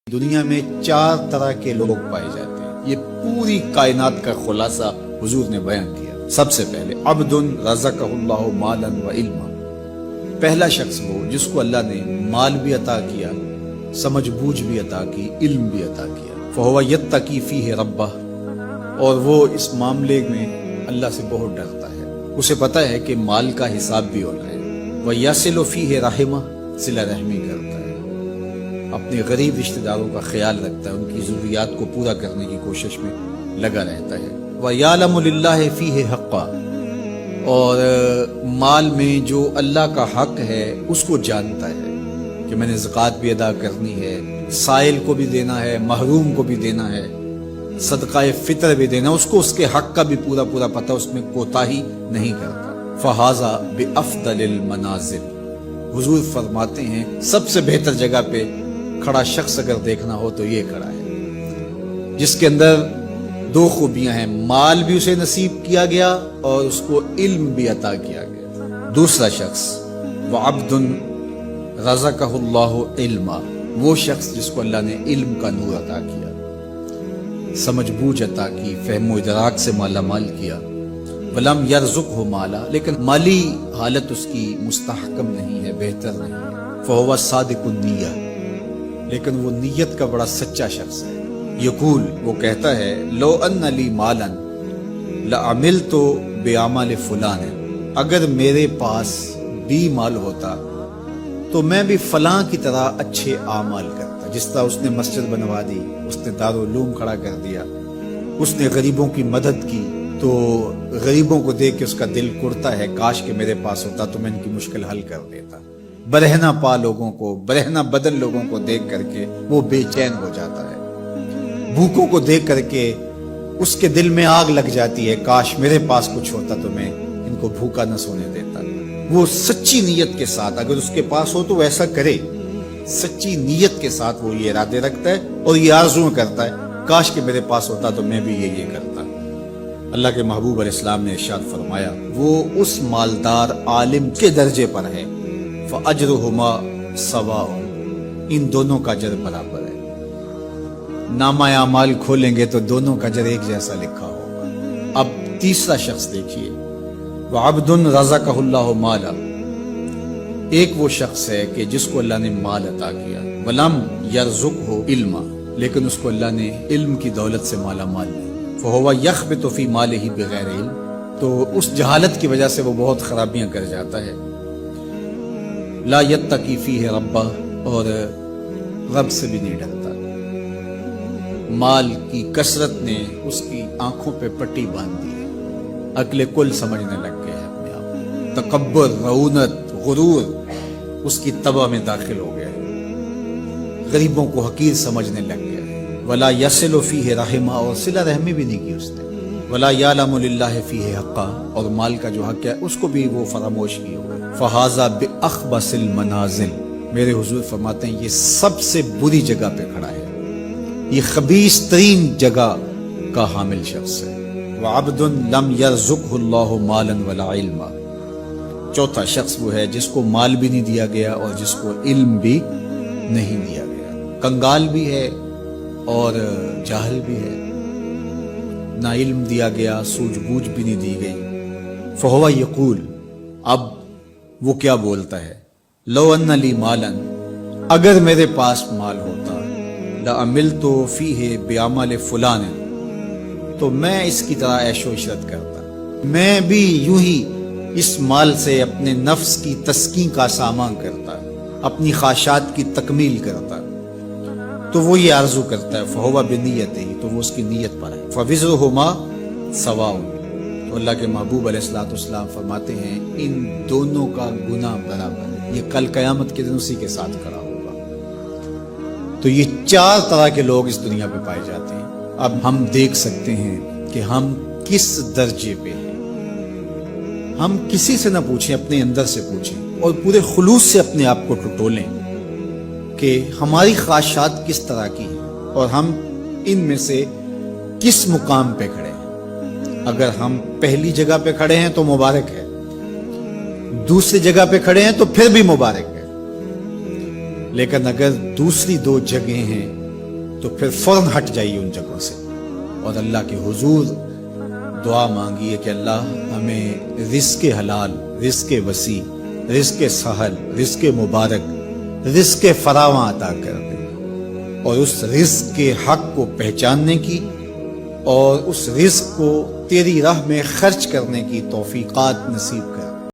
دنیا میں 4 طرح کے لوگ پائے جاتے ہیں۔ یہ پوری کائنات کا خلاصہ حضور نے بیان کیا۔ سب سے پہلے عبد رزقہ اللہ مالا و علما، پہلا شخص وہ جس کو اللہ نے مال بھی عطا کیا، سمجھ بوجھ بھی عطا کی، علم بھی عطا کیا۔ فہو یتقی فیہ ربہ، اور وہ اس معاملے میں اللہ سے بہت ڈرتا ہے، اسے پتہ ہے کہ مال کا حساب بھی ہونا ہے۔ ویصل فیہ رحمہ، صلہ رحمی کرتا ہے، اپنے غریب رشتہ داروں کا خیال رکھتا ہے، ان کی ضروریات کو پورا کرنے کی کوشش میں لگا رہتا ہے۔ وَيَعْلَمُ لِلَّهِ فِيهِ حَقًّا، اور مال میں جو اللہ کا حق ہے اس کو جانتا ہے کہ میں نے زکوٰۃ بھی ادا کرنی ہے، سائل کو بھی دینا ہے، محروم کو بھی دینا ہے، صدقہ فطر بھی دینا، اس کو اس کے حق کا بھی پورا پتہ، اس میں کوتاہی نہیں کرتا۔ فَهَذَا بِأَفْضَلِ الْمَنَازِلِ، حضور فرماتے ہیں سب سے بہتر جگہ پہ کھڑا شخص اگر دیکھنا ہو تو یہ کھڑا ہے، جس کے اندر 2 خوبیاں ہیں، مال بھی اسے نصیب کیا گیا اور اس کو علم بھی عطا کیا گیا۔ دوسرا شخص وَعَبْدٌ رَزَقَهُ اللَّهُ عِلْمًا، وہ شخص جس کو اللہ نے علم کا نور عطا کیا، سمجھ بوجھ عطا کی، فہم و ادراک سے مالا مال کیا۔ وَلَمْ يَرْزُقْهُ مَالًا، لیکن مالی حالت اس کی مستحکم نہیں ہے، بہتر نہیں ہے۔ فَهُوَ صَادِقُ النِّيَّةِ، لیکن وہ نیت کا بڑا سچا شخص ہے۔ یقول، وہ کہتا ہے لو ان لی مالا لعملت بعمل فلان، اگر میرے پاس بھی مال ہوتا تو میں بھی فلاں کی طرح اچھے اعمال کرتا۔ جس طرح اس نے مسجد بنوا دی، اس نے دارالعلوم کھڑا کر دیا، اس نے غریبوں کی مدد کی، تو غریبوں کو دیکھ کے اس کا دل کرتا ہے کاش کہ میرے پاس ہوتا تو میں ان کی مشکل حل کر دیتا۔ برہنہ پا لوگوں کو، برہنہ بدن لوگوں کو دیکھ کر کے وہ بے چین ہو جاتا ہے، بھوکوں کو دیکھ کر کے اس کے دل میں آگ لگ جاتی ہے، کاش میرے پاس کچھ ہوتا تو میں ان کو بھوکا نہ سونے دیتا۔ وہ سچی نیت کے ساتھ، اگر اس کے پاس ہو تو ایسا کرے، سچی نیت کے ساتھ وہ یہ ارادے رکھتا ہے اور یہ آرزو کرتا ہے کاش کہ میرے پاس ہوتا تو میں بھی یہ کرتا۔ اللہ کے محبوب علیہ السلام نے ارشاد فرمایا وہ اس مالدار عالم کے درجے پر ہے، فَأَجْرُهُمَا سَوَاءٌ، ان دونوں کا اجر برابر ہے۔ نامہ اعمال کھولیں گے تو دونوں کا اجر ایک جیسا لکھا ہوگا۔ اب تیسرا شخص دیکھیے، وَعَبْدٌ رَزَقَهُ اللَّهُ مَالًا، ایک وہ شخص ہے کہ جس کو اللہ نے مال عطا کیا، وَلَمْ يَرْزُقْهُ عِلْمًا، لیکن اس کو اللہ نے علم کی دولت سے مالا مال نہیں۔ فَهُوَ يَخْبِطُ فِي مَالِهِ بِغَيْرِ عِلْم، تو اس جہالت کی وجہ سے وہ بہت خرابیاں کر جاتا ہے۔ لا یتقی فیہ ربہ، اور رب سے بھی نہیں ڈرتا۔ مال کی کثرت نے اس کی آنکھوں پہ پٹی باندھ دی ہے، عقل کل سمجھنے لگ گئے ہیں اپنے آپ، تکبر، رعونت، غرور اس کی طبع میں داخل ہو گیا ہے، غریبوں کو حقیر سمجھنے لگ گیا ہے۔ ولا یصل فیہ رحمہ، اور صلہ رحمی بھی نہیں کی اس نے۔ ولا یعلم للہ فیہ حقا، اور مال کا جو حق ہے اس کو بھی وہ فراموش کی ہوگا۔ فہذا باخبث المنازل، میرے حضور فرماتے ہیں یہ سب سے بری جگہ پہ کھڑا ہے، یہ خبیث ترین جگہ کا حامل شخص ہے۔ وعبد لم یرزقہ اللہ مالا ولا علما، چوتھا شخص وہ ہے جس کو مال بھی نہیں دیا گیا اور جس کو علم بھی نہیں دیا گیا، کنگال بھی ہے اور جاہل بھی ہے، نہ علم دیا گیا، سوجھ بوجھ بھی نہیں دی گئی۔ فہو یقول، اب وہ کیا بولتا ہے، لو ان لی مالا، اگر میرے پاس مال ہوتا، لعملت فیہ بعمل فلان، تو میں اس کی طرح عیش و عشرت کرتا، میں بھی یوں ہی اس مال سے اپنے نفس کی تسکین کا سامان کرتا، اپنی خواہشات کی تکمیل کرتا۔ تو وہ یہ آرزو کرتا ہے، فہو بنیتہ، تو وہ اس کی نیت پر ہے۔ فوزرهما سواء، تو اللہ کے محبوب علیہ السلام فرماتے ہیں ان دونوں کا گناہ برابر ہے، یہ کل قیامت کے دن اسی کے ساتھ کھڑا ہوگا۔ تو یہ 4 طرح کے لوگ اس دنیا پہ پائے جاتے ہیں۔ اب ہم دیکھ سکتے ہیں کہ ہم کس درجے پہ ہیں۔ ہم کسی سے نہ پوچھیں، اپنے اندر سے پوچھیں اور پورے خلوص سے اپنے آپ کو ٹٹولیں کہ ہماری خواہشات کس طرح کی ہیں اور ہم ان میں سے کس مقام پہ کھڑے ہیں۔ اگر ہم پہلی جگہ پہ کھڑے ہیں تو مبارک ہے، دوسری جگہ پہ کھڑے ہیں تو پھر بھی مبارک ہے، لیکن اگر دوسری 2 جگہیں ہیں تو پھر فوراً ہٹ جائیے ان جگہوں سے اور اللہ کے حضور دعا مانگیے کہ اللہ ہمیں رزق حلال، رزق وسیع، رزق سہل، رزق مبارک، رزق فراواں عطا کر دے، اور اس رزق کے حق کو پہچاننے کی اور اس رزق کو تیری راہ میں خرچ کرنے کی توفیقات نصیب کر